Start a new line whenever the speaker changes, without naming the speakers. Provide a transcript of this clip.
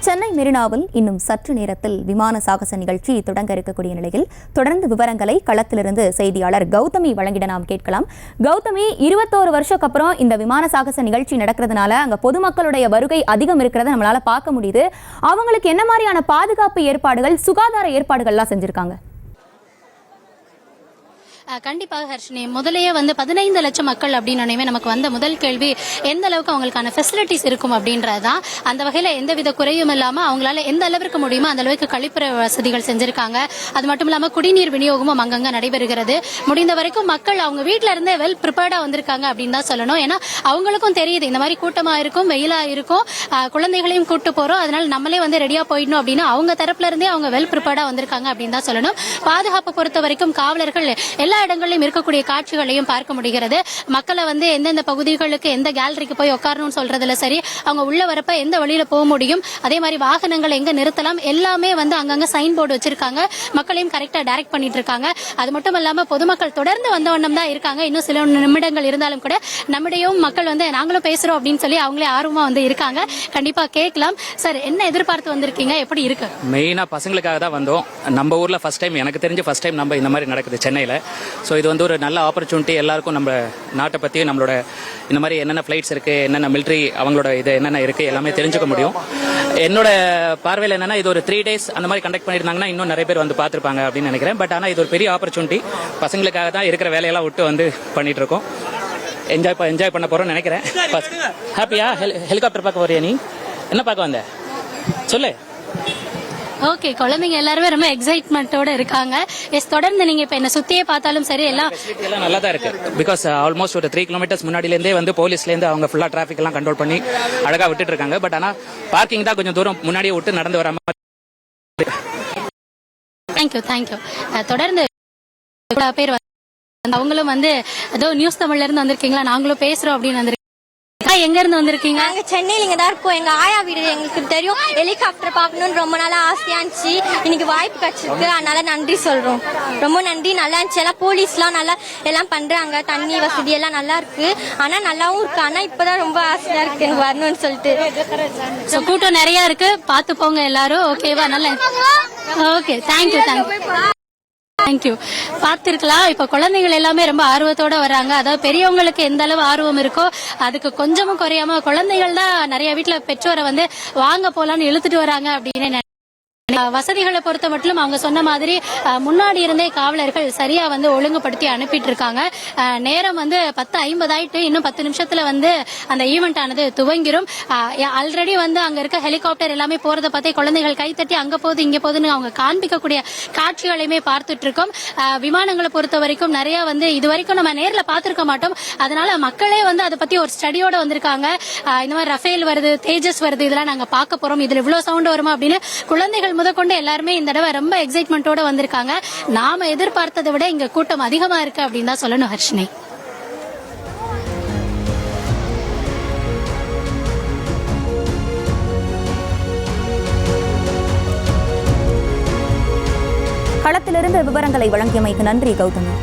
சென்னை மெரினாவில் இன்னும் சற்று நேரத்தில் விமான சாகச நிகழ்ச்சி தொடங்க இருக்கக்கூடிய நிலையில் தொடர்ந்து விவரங்களை களத்திலிருந்து செய்தியாளர் கௌதமி வழங்கிட நாம் கேட்கலாம். கௌதமி, 21 வருஷத்துக்கு அப்புறம் இந்த விமான சாகச நிகழ்ச்சி நடக்கிறதுனால அங்க பொதுமக்களுடைய வருகை அதிகம் இருக்கிறத நம்மளால பார்க்க முடியுது. அவங்களுக்கு என்ன மாதிரியான பாதுகாப்பு ஏற்பாடுகள், சுகாதார ஏற்பாடுகள்லாம் செஞ்சிருக்காங்க?
கண்டிப்பாக ஹர்ஷினி, முதலையே 15 லட்சம் மக்கள் அப்படின்னு நமக்கு வந்த முதல் கேள்வி எந்த அளவுக்கு அவங்களுக்கான ஃபெசிலிட்டிஸ் இருக்கும் அப்படின்றதுதான். அந்த வகையில் எந்தவித குறையும் இல்லாமல் அவங்களால எந்த அளவிற்கு முடியுமோ அந்த அளவுக்கு கழிப்பறை வசதிகள் செஞ்சிருக்காங்க. அது மட்டும் இல்லாமல் குடிநீர் விநியோகமும் அங்கங்க நடைபெறுகிறது. முடிந்த வரைக்கும் மக்கள் அவங்க வீட்டில இருந்தே வெல் ப்ரிப்பேர்டா வந்திருக்காங்க அப்படின்னு தான் சொல்லணும். ஏன்னா அவங்களுக்கும் தெரியுது இந்த மாதிரி கூட்டமா இருக்கும், வெயிலா இருக்கும், குழந்தைகளையும் கூட்டு போறோம், அதனால நம்மளே ரெடியா போயிடணும் அப்படின்னு அவங்க தரப்புல இருந்தே அவங்க வெல் ப்ரிப்பேர்டா வந்திருக்காங்க அப்படின்னு தான் சொல்லணும். பாதுகாப்பு பொறுத்த வரைக்கும் காவலர்கள் எல்லா இடங்களிலும் இருக்கக்கூடிய காட்சிகளையும் பார்க்க முடிகிறது. மக்களை எந்தெந்த பகுதிகளுக்கு எந்த கேலரிக்கு போய் உட்காரணும்னு சொல்றதுல சரி, அவங்க உள்ள வரப்ப எந்த வழியில போக முடியும், அதே மாதிரி வாகனங்கள் எங்க நிறுத்தலாம் எல்லாமே அங்கங்க சைன் போர்டு வச்சிருக்காங்க. மக்களையும் கரெக்டா டைரக்ட் பண்ணிட்டு இருக்காங்க. அது மட்டும் இல்லாம பொதுமக்கள் தொடர்ந்து வந்த வண்ணம் தான் இருக்காங்க. இன்னும் சில நிமிடங்கள் இருந்தாலும் கூட நம்மிடையும் மக்கள் நாங்களும் பேசுறோம் அப்படின்னு சொல்லி அவங்களே ஆர்வமா இருக்காங்க. கண்டிப்பா கேட்கலாம். சார், என்ன எதிர்பார்த்து வந்திருக்கீங்க, எப்படி இருக்கு?
மெயினா பசங்களுக்காக தான் வந்தோம். நம்ம ஊர்ல ஃபர்ஸ்ட் டைம், எனக்கு தெரிஞ்ச ஃபர்ஸ்ட் டைம் நம்ம இந்த மாதிரி நடக்குது சென்னையில. ஸோ இது ஒரு நல்ல ஆப்பர்ச்சுனிட்டி. எல்லாருக்கும் நம்ம நாட்டை பற்றி, நம்மளோட இந்த மாதிரி என்னென்ன ஃப்ளைட்ஸ் இருக்குது, என்னென்ன மிலிட்ரி அவங்களோட இது என்னென்ன இருக்குது எல்லாமே தெரிஞ்சுக்க முடியும். என்னோட பார்வையில் என்னென்னா இது ஒரு 3 days அந்த மாதிரி கண்டக்ட் பண்ணியிருந்தாங்கன்னா இன்னும் நிறைய பேர் பார்த்துருப்பாங்க அப்படின்னு நினைக்கிறேன். பட் ஆனால் இது ஒரு பெரிய ஆப்பர்ச்சுனிட்டி. பசங்களுக்காக தான் இருக்கிற வேலையெல்லாம் விட்டு பண்ணிட்டு இருக்கோம். என்ஜாய் பண்ண போகிறோம்னு நினைக்கிறேன். ஹாப்பியா? ஹெலிகாப்டர் பார்க்க போறியா? நீ என்ன பார்க்க வந்த சொல்லு.
ஓகே, குழந்தைங்க எல்லாருமே ரொம்ப எக்ஸைட்மெண்டோட இருக்காங்க. தொடர்ந்து நீங்க இப்ப என்ன சுத்தியே பார்த்தாலும் சரி, எல்லாம்
நல்லா தான் இருக்கு. பிகாஸ் ஆல்மோஸ்ட் ஒரு 3 kilometers முன்னாடில இருந்தே போலீஸ்ல இருந்து அவங்க ஃபுல்லா டிராபிக் எல்லாம் கண்ட்ரோல் பண்ணி அழகா விட்டுட்டு இருக்காங்க. பட் ஆனா பார்க்கிங் தான் கொஞ்சம் தூரம் முன்னாடியே விட்டு நடந்து வர மாதிரி.
தேங்க்யூ. தொடர்ந்து பேர் அவங்களும் ஏதோ நியூஸ் தமிழ்ல இருந்து வந்திருக்கீங்களா, நாங்களும் பேசுறோம் அப்படின்னு எங்க இருந்து வந்திருக்கீங்க?
நாங்க சென்னையில இங்க தான் இருக்கோம். எங்க ஆயா வீடு எங்களுக்கு தெரியும். ஹெலிகாப்டர் பாக்கணும்னு ரொம்ப நாளா ஆசையா இருந்துச்சு. இன்னைக்கு வாய்ப்பு கிடைச்சிருக்கு, அதனால நன்றி சொல்றோம். ரொம்ப நன்றி. நல்லா இருந்துச்சு. எல்லாம் போலீஸ் எல்லாம் நல்லா எல்லாம் பண்றாங்க. தண்ணி வசதி எல்லாம் நல்லா இருக்கு. ஆனா நல்லாவும் இருக்கு. ஆனா இப்பதான் ரொம்ப ஆசையா இருக்கு எனக்கு வரணும்னு சொல்லிட்டு.
கூட்டம் நிறைய இருக்கு, பாத்து போங்க எல்லாரும். ஓகேவா? நல்லா. Okay, thank you. பார்த்திருக்கலாம். இப்ப குழந்தைகள் எல்லாமே ரொம்ப ஆர்வத்தோட வராங்க. அதாவது பெரியவங்களுக்கு எந்த அளவு ஆர்வம் இருக்கோ அதுக்கு கொஞ்சமும் குறையாம குழந்தைகள் தான் நிறைய வீட்டுல பெற்றோரை வாங்க போலான்னு இழுத்துட்டு வராங்க அப்படின்னு. வசதிகளை பொறுத்த மட்டும் அவங்க சொன்ன மாதிரி முன்னாடி இருந்தே காவலர்கள் சரியா ஒழுங்குபடுத்தி அனுப்பிட்டு இருக்காங்க. நேரம் 10:50 ஆயிட்டு. இன்னும் 10 நிமிஷத்துல அந்த ஈவெண்ட் ஆனது துவங்கிரும். ஆல்ரெடி அங்க இருக்க ஹெலிகாப்டர் எல்லாமே போறதை பார்த்தே குழந்தைகள் கைத்தட்டி அங்க போகுது இங்க போகுதுன்னு அவங்க காண்பிக்கக்கூடிய காட்சிகளையுமே பார்த்துட்டு இருக்கோம். விமானங்களை பொறுத்த வரைக்கும் நிறைய இது வரைக்கும் நம்ம நேர்ல பாத்துருக்க மாட்டோம். அதனால மக்களே அதை பத்தி ஒரு ஸ்டடியோட வந்திருக்காங்க. இந்த மாதிரி ரஃபேல் வருது, தேஜஸ் வருது, இதெல்லாம் நாங்க பார்க்க போறோம், இதுல இவ்வளவு சவுண்ட் வருமா அப்படின்னு குழந்தைகள் முதற்கொண்டு எல்லாருமே இந்த தடவை ரொம்ப எக்ஸைட்மெண்டோட வந்திருக்காங்க. நாம எதிர்பார்த்ததை விட இங்க கூட்டம் அதிகமா இருக்கு அப்படின்னு தான் சொல்லணும் ஹர்ஷினி.
களத்திலிருந்து விவரங்களை வழங்கியமைக்கு நன்றி கௌதமி.